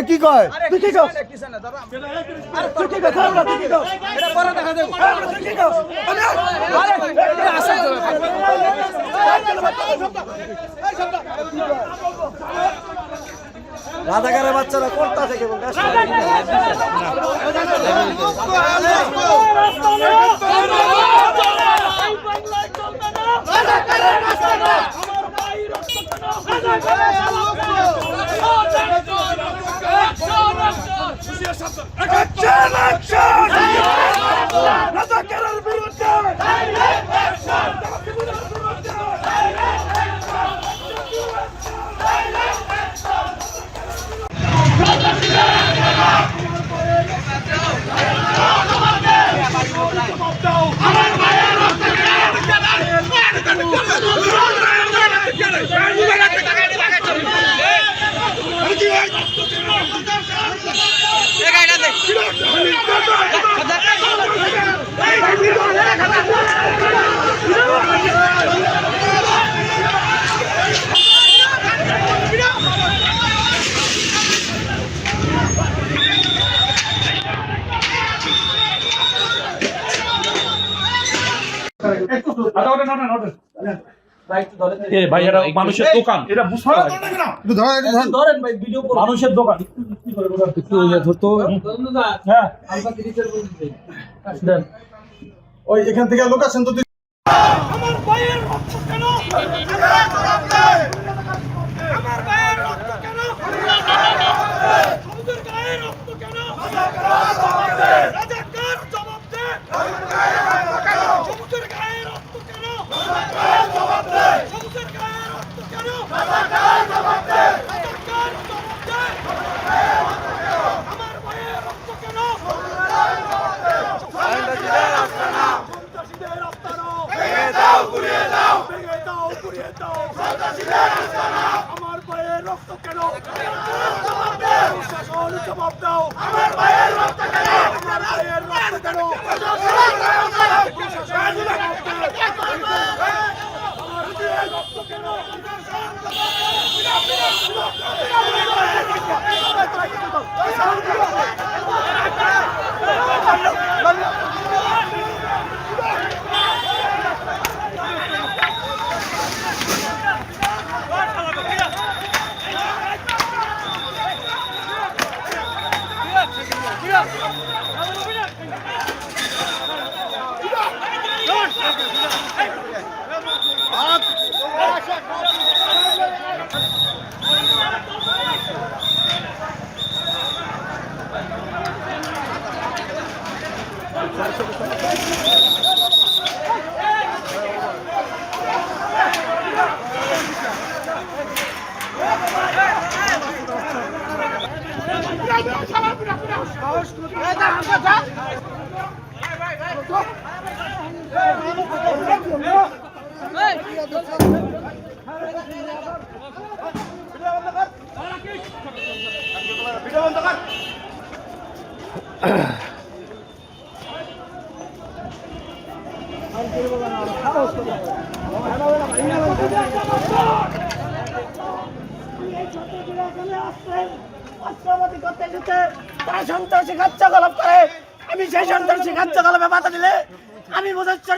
কি কয় তুই কি কর রাজাকারের বাচ্চারা কোনটা থেকে মানুষের দোকান এটা মানুষের দোকান ওই এখান থেকে লোকেশন তো আমার ভাইয়ের রক্ত কেন আমার ভাইয়ের রক্ত কেন আমাদের গায়ের রক্ত কেন রাজাকার জবাব দে আমাদের গায়ের রক্ত কেন আমাদের গায়ের রক্ত কেন রাজাকার জবাব দে আমার ভাইয়ের রক্ত কেন আমার ভাইয়ের রক্ত কেন জবাব দাও আমার ভাইয়ের রক্ত কেন আমার ভাইয়ের রক্ত কেন তারা সন্ত্রাসী কার্যকলাপ করে, আমি সেই সন্ত্রাসী কার্যকলাপে বাধা দিলে আমি বোঝাচ্ছি